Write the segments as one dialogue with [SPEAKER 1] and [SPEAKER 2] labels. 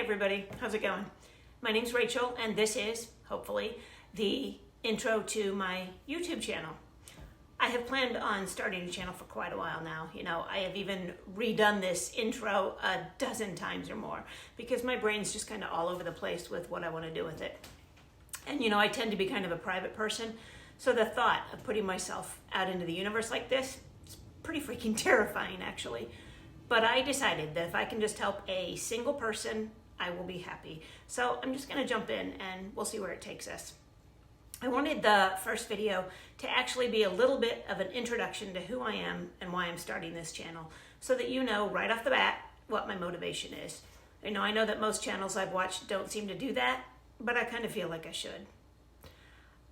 [SPEAKER 1] everybody, how's it going? My name's Rachel and this is, hopefully, the intro to my YouTube channel. I have planned on starting a channel for quite a while now. I have even redone this intro a dozen times or more because my brain's just kind of all over the place with what I want to do with it. And I tend to be kind of a private person, so the thought of putting myself out into the universe like this is pretty freaking terrifying, actually. But I decided that if I can just help a single person, I will be happy. So I'm just going to jump in and we'll see where it takes us. I wanted the first video to actually be a little bit of an introduction to who I am and why I'm starting this channel, so that you know right off the bat what my motivation is. I know that most channels I've watched don't seem to do that, but I kind of feel like I should.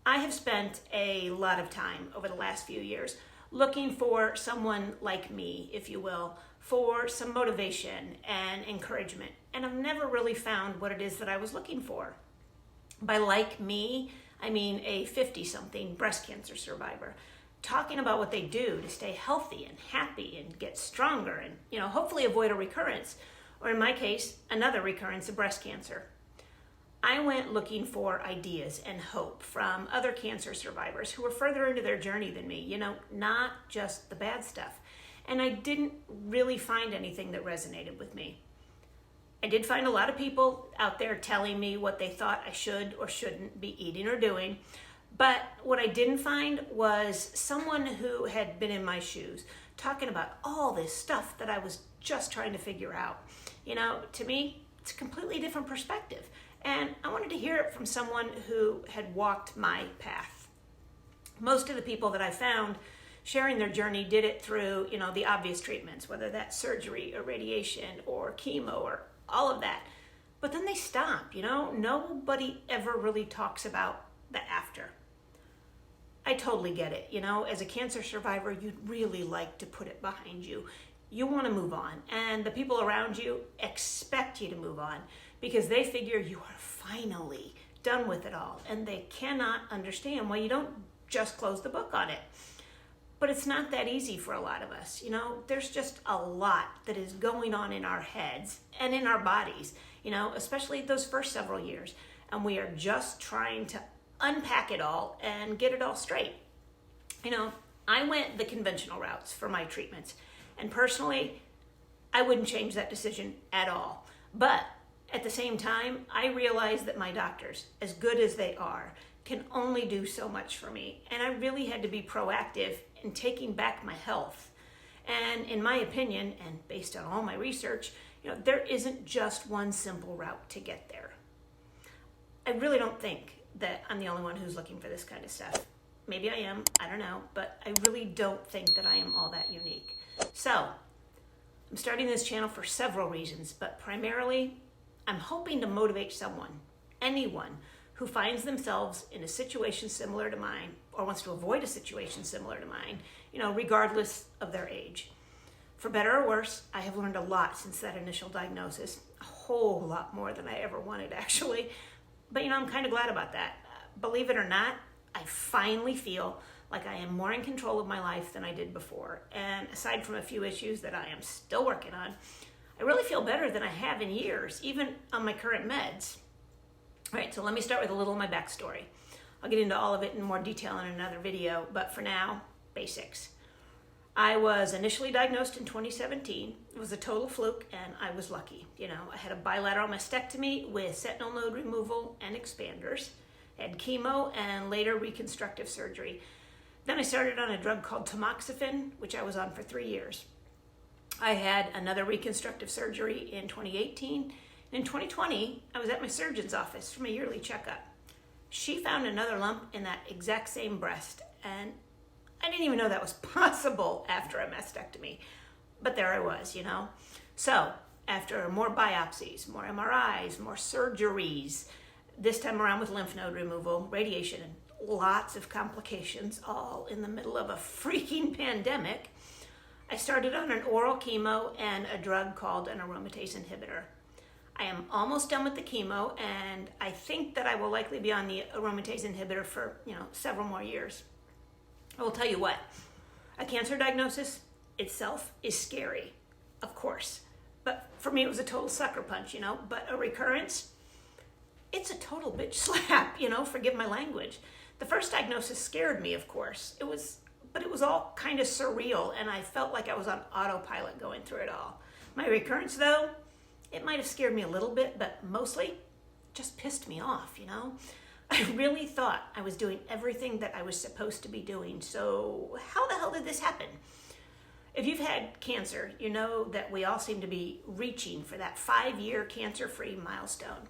[SPEAKER 1] I have spent a lot of time over the last few years looking for someone like me, if you will, for some motivation and encouragement. And I've never really found what it is that I was looking for. By like me, I mean a 50-something breast cancer survivor, talking about what they do to stay healthy and happy and get stronger and, hopefully avoid a recurrence, or in my case, another recurrence of breast cancer. I went looking for ideas and hope from other cancer survivors who were further into their journey than me, not just the bad stuff. And I didn't really find anything that resonated with me. I did find a lot of people out there telling me what they thought I should or shouldn't be eating or doing. But what I didn't find was someone who had been in my shoes, talking about all this stuff that I was just trying to figure out. To me, it's a completely different perspective. And I wanted to hear it from someone who had walked my path. Most of the people that I found sharing their journey did it through, the obvious treatments, whether that's surgery or radiation or chemo or all of that. But then they stop, nobody ever really talks about the after. I totally get it. As a cancer survivor, you'd really like to put it behind you. You want to move on, and the people around you expect you to move on because they figure you are finally done with it all, and they cannot understand why you don't just close the book on it. But it's not that easy for a lot of us. There's just a lot that is going on in our heads and in our bodies, especially those first several years. And we are just trying to unpack it all and get it all straight. I went the conventional routes for my treatments. And personally, I wouldn't change that decision at all. But at the same time, I realized that my doctors, as good as they are, can only do so much for me. And I really had to be proactive in taking back my health. And in my opinion, and based on all my research, there isn't just one simple route to get there. I really don't think that I'm the only one who's looking for this kind of stuff. Maybe I am, I don't know, but I really don't think that I am all that unique. So, I'm starting this channel for several reasons, but primarily, I'm hoping to motivate someone, anyone, who finds themselves in a situation similar to mine or wants to avoid a situation similar to mine, regardless of their age. For better or worse, I have learned a lot since that initial diagnosis, a whole lot more than I ever wanted, actually. But, I'm kind of glad about that. Believe it or not, I finally feel like I am more in control of my life than I did before. And aside from a few issues that I am still working on, I really feel better than I have in years, even on my current meds. All right, so let me start with a little of my backstory. I'll get into all of it in more detail in another video, but for now, basics. I was initially diagnosed in 2017. It was a total fluke, and I was lucky. I had a bilateral mastectomy with sentinel node removal and expanders. I had chemo and later reconstructive surgery. Then I started on a drug called tamoxifen, which I was on for 3 years. I had another reconstructive surgery in 2018. In 2020, I was at my surgeon's office for my yearly checkup. She found another lump in that exact same breast, and I didn't even know that was possible after a mastectomy. But there I was, So, after more biopsies, more MRIs, more surgeries, this time around with lymph node removal, radiation, and lots of complications, all in the middle of a freaking pandemic, I started on an oral chemo and a drug called an aromatase inhibitor. I am almost done with the chemo, and I think that I will likely be on the aromatase inhibitor for, several more years. I will tell you what, a cancer diagnosis itself is scary, of course. But for me, it was a total sucker punch, but a recurrence, it's a total bitch slap, forgive my language. The first diagnosis scared me, of course. But it was all kind of surreal, and I felt like I was on autopilot going through it all. My recurrence, though, it might have scared me a little bit, but mostly just pissed me off, I really thought I was doing everything that I was supposed to be doing. So how the hell did this happen? If you've had cancer, you know that we all seem to be reaching for that 5-year cancer-free milestone.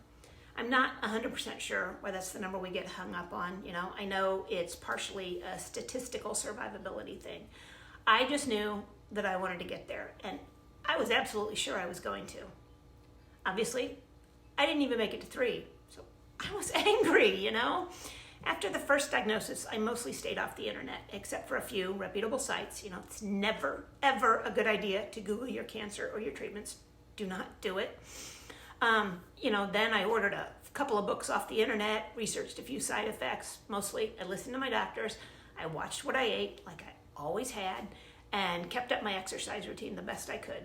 [SPEAKER 1] I'm not 100% sure why that's the number we get hung up on. I know it's partially a statistical survivability thing. I just knew that I wanted to get there, and I was absolutely sure I was going to. Obviously, I didn't even make it to 3, so I was angry, After the first diagnosis, I mostly stayed off the internet, except for a few reputable sites. It's never, ever a good idea to Google your cancer or your treatments. Do not do it. Then I ordered a couple of books off the internet, researched a few side effects. Mostly, I listened to my doctors. I watched what I ate, like I always had, and kept up my exercise routine the best I could.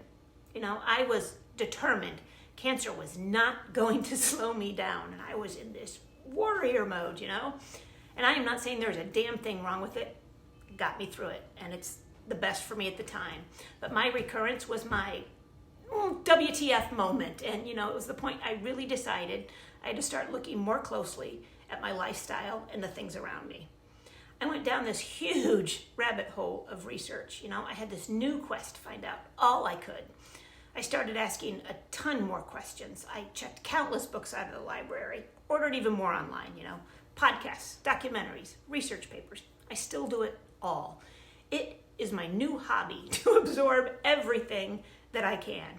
[SPEAKER 1] I was determined. Cancer was not going to slow me down, and I was in this warrior mode, And I am not saying there's a damn thing wrong with it. It got me through it, and it's the best for me at the time. But my recurrence was my WTF moment, and it was the point I really decided I had to start looking more closely at my lifestyle and the things around me. I went down this huge rabbit hole of research. I had this new quest to find out all I could. I started asking a ton more questions. I checked countless books out of the library, ordered even more online, podcasts, documentaries, research papers. I still do it all. It is my new hobby to absorb everything that I can,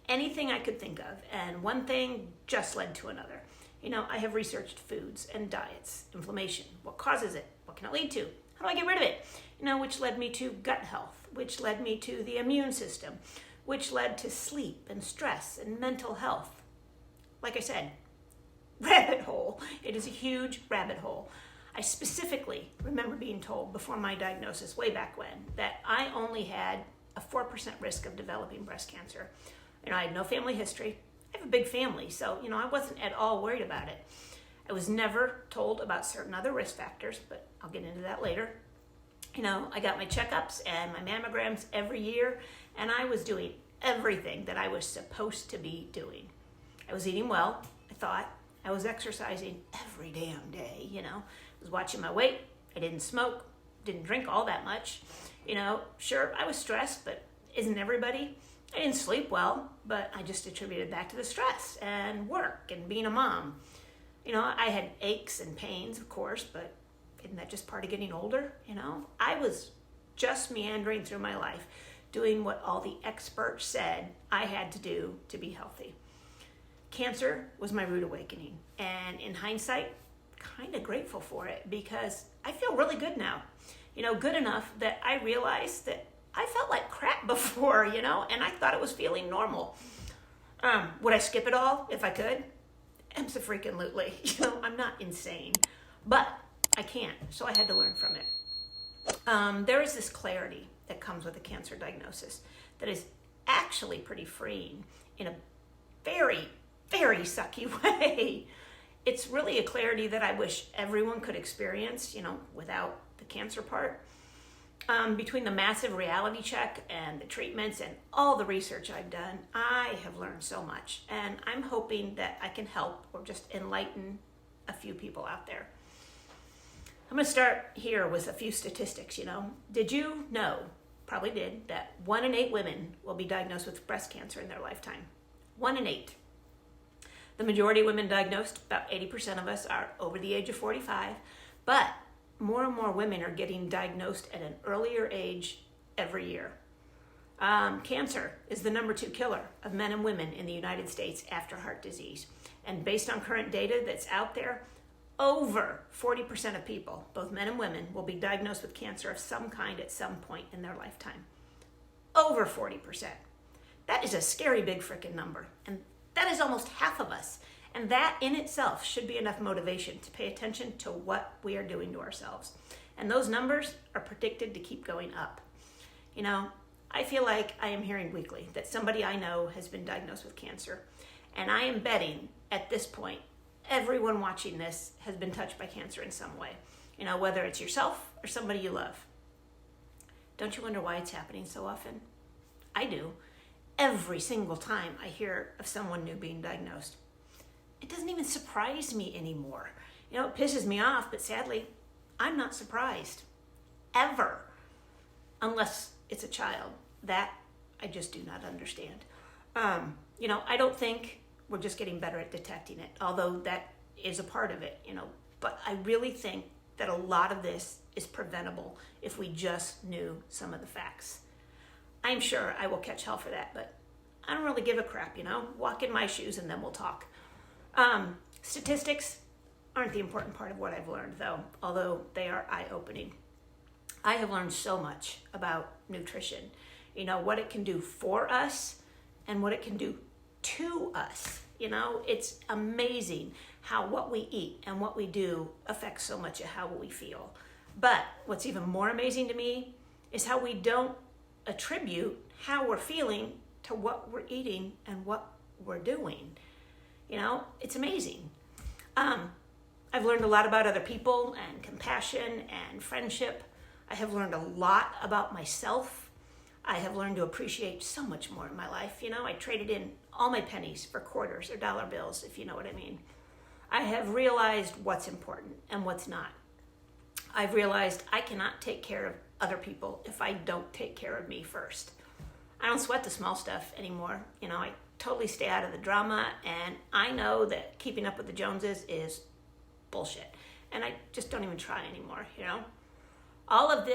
[SPEAKER 1] anything I could think of, and one thing just led to another. I have researched foods and diets, inflammation, what causes it, what can it lead to, how do I get rid of it, which led me to gut health, which led me to the immune system, which led to sleep and stress and mental health. Like I said, rabbit hole. It is a huge rabbit hole. I specifically remember being told before my diagnosis, way back when, that I only had a 4% risk of developing breast cancer. I had no family history. I have a big family, so, I wasn't at all worried about it. I was never told about certain other risk factors, but I'll get into that later. I got my checkups and my mammograms every year, and I was doing everything that I was supposed to be doing. I was eating well, I thought. I was exercising every damn day, I was watching my weight. I didn't smoke, didn't drink all that much. Sure, I was stressed, but isn't everybody? I didn't sleep well, but I just attributed that to the stress and work and being a mom. I had aches and pains, of course, but isn't that just part of getting older? I was just meandering through my life, doing what all the experts said I had to do to be healthy. Cancer was my rude awakening, and in hindsight, kind of grateful for it because I feel really good now. Good enough that I realized that I felt like crap before, and I thought it was feeling normal. Would I skip it all if I could? Abso-freaking-lutely. I'm not insane, but I can't, so I had to learn from it. There is this clarity that comes with a cancer diagnosis that is actually pretty freeing in a very, very sucky way. It's really a clarity that I wish everyone could experience, without the cancer part. Between the massive reality check and the treatments and all the research I've done, I have learned so much, and I'm hoping that I can help or just enlighten a few people out there. I'm going to start here with a few statistics. Did you know, probably did, that 1 in 8 women will be diagnosed with breast cancer in their lifetime? 1 in 8. The majority of women diagnosed, about 80% of us, are over the age of 45, but more and more women are getting diagnosed at an earlier age every year. Cancer is the number 2 killer of men and women in the United States after heart disease. And based on current data that's out there, over 40% of people, both men and women, will be diagnosed with cancer of some kind at some point in their lifetime. Over 40%. That is a scary big frickin' number. And that is almost half of us. And that in itself should be enough motivation to pay attention to what we are doing to ourselves. And those numbers are predicted to keep going up. I feel like I am hearing weekly that somebody I know has been diagnosed with cancer. And I am betting at this point, everyone watching this has been touched by cancer in some way. You know, whether it's yourself or somebody you love. Don't you wonder why it's happening so often? I do. Every single time I hear of someone new being diagnosed. It doesn't even surprise me anymore. You know, it pisses me off, but sadly, I'm not surprised. Ever. Unless it's a child. That I just do not understand. You know, I don't think we're just getting better at detecting it, although that is a part of it, you know. But I really think that a lot of this is preventable if we just knew some of the facts. I'm sure I will catch hell for that, but I don't really give a crap, you know. Walk in my shoes and then we'll talk. Statistics aren't the important part of what I've learned, though, although they are eye-opening. I have learned so much about nutrition, you know, what it can do for us and what it can do to us. You know, it's amazing how what we eat and what we do affects so much of how we feel. But what's even more amazing to me is how we don't attribute how we're feeling to what we're eating and what we're doing. You know, it's amazing. I've learned a lot about other people and compassion and friendship. I have learned a lot about myself. I have learned to appreciate so much more in my life. You know, I traded in all my pennies for quarters or dollar bills, if you know what I mean. I have realized what's important and what's not. I've realized I cannot take care of other people if I don't take care of me first. I don't sweat the small stuff anymore. You know, I totally stay out of the drama, and I know that keeping up with the Joneses is bullshit. And I just don't even try anymore, you know. All of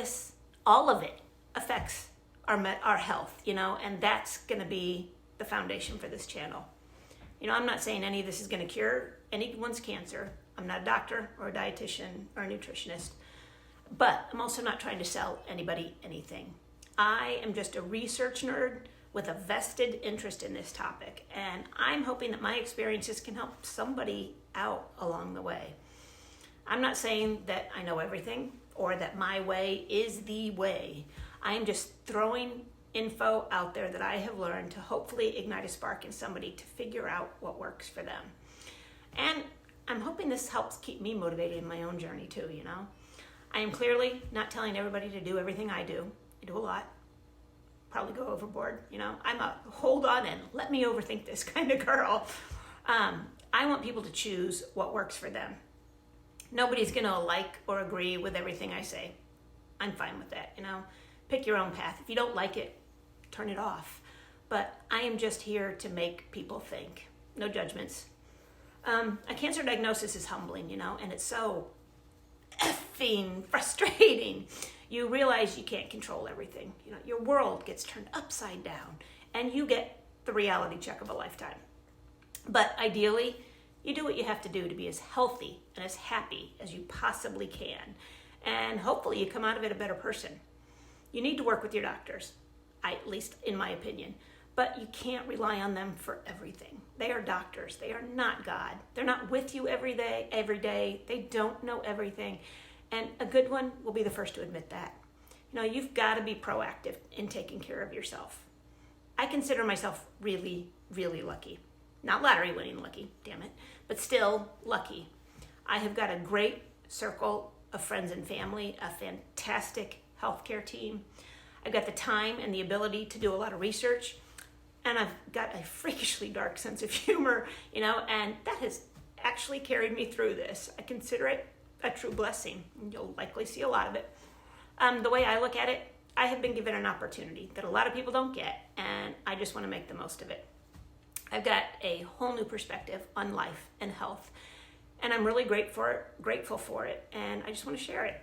[SPEAKER 1] it affects our health, you know, and that's going to be the foundation for this channel. You know, I'm not saying any of this is going to cure anyone's cancer. I'm not a doctor or a dietitian or a nutritionist, but I'm also not trying to sell anybody anything. I am just a research nerd with a vested interest in this topic, and I'm hoping that my experiences can help somebody out along the way. I'm not saying that I know everything or that my way is the way. I am just throwing info out there that I have learned to hopefully ignite a spark in somebody to figure out what works for them. And I'm hoping this helps keep me motivated in my own journey too, you know. I am clearly not telling everybody to do everything I do. I do a lot. Probably go overboard, you know. I'm a hold on and let me overthink this kind of girl. I want people to choose what works for them. Nobody's gonna like or agree with everything I say. I'm fine with that, you know. Pick your own path. If you don't like it, turn it off. But I am just here to make people think. No judgments. A cancer diagnosis is humbling, you know, and it's so effing frustrating. You realize you can't control everything. You know, your world gets turned upside down, and you get the reality check of a lifetime. But ideally, you do what you have to do to be as healthy and as happy as you possibly can. And hopefully you come out of it a better person. You need to work with your doctors, at least in my opinion, but you can't rely on them for everything. They are doctors. They are not God. They're not with you every day. They don't know everything. And a good one will be the first to admit that. You know, you've got to be proactive in taking care of yourself. I consider myself really, really lucky. Not lottery winning lucky, damn it, but still lucky. I have got a great circle of friends and family, a fantastic healthcare team. I've got the time and the ability to do a lot of research, and I've got a freakishly dark sense of humor, you know, and that has actually carried me through this. I consider it a true blessing. You'll likely see a lot of it. The way I look at it, I have been given an opportunity that a lot of people don't get, and I just want to make the most of it. I've got a whole new perspective on life and health, and I'm really grateful for it, and I just want to share it.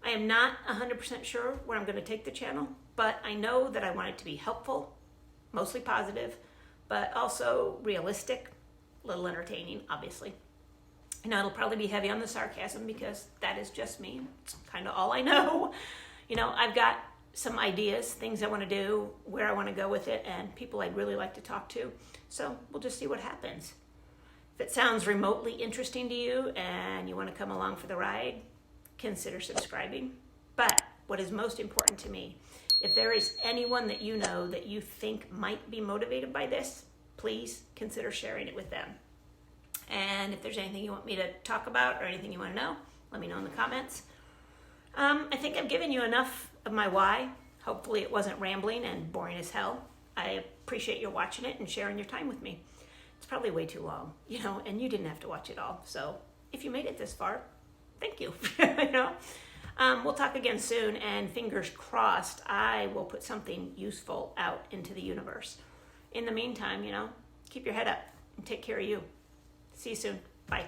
[SPEAKER 1] I am not 100% sure where I'm going to take the channel, but I know that I want it to be helpful, mostly positive, but also realistic, a little entertaining, obviously. You know, it'll probably be heavy on the sarcasm because that is just me. It's kind of all I know. You know, I've got some ideas, things I want to do, where I want to go with it, and people I'd really like to talk to. So we'll just see what happens. If it sounds remotely interesting to you and you want to come along for the ride, consider subscribing. But what is most important to me If there is anyone that you know that you think might be motivated by this, please consider sharing it with them. And if there's anything you want me to talk about or anything you want to know, let me know in the comments. I think I've given you enough of my why. Hopefully it wasn't rambling and boring as hell. I appreciate your watching it and sharing your time with me. It's probably way too long, and you didn't have to watch it all. So if you made it this far, thank you. We'll talk again soon, and fingers crossed, I will put something useful out into the universe. In the meantime, keep your head up and take care of you. See you soon. Bye.